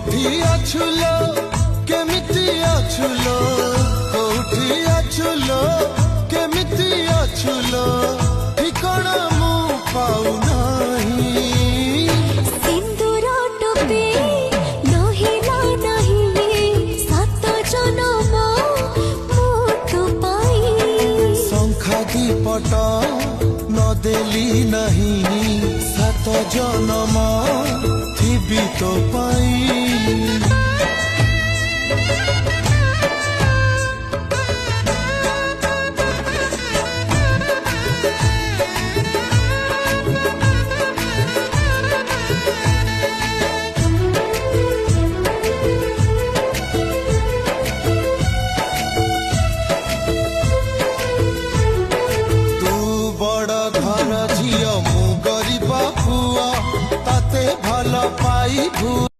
କୋଉଠି ଅଛୁଲୋ କେମିତି ଅଛୁଲୋ କୋଉଠି ଅଛୁଲୋ କେମିତି ଅଛୁଲୋ ଠିକଣା ମୁଁ ପାଉନାହିଁ ସିନ୍ଦୁର ଟୋପେ ନହିଲା ନାହିଁ ସାତ ଜନମ ମୁଁ ତୋ ପାଇଁ ଶଙ୍ଖା ଦିପଟ ନଦେଲି ନାହିଁ ସାତ ଜନମ ଥିବି ତୋ ପାଇଁ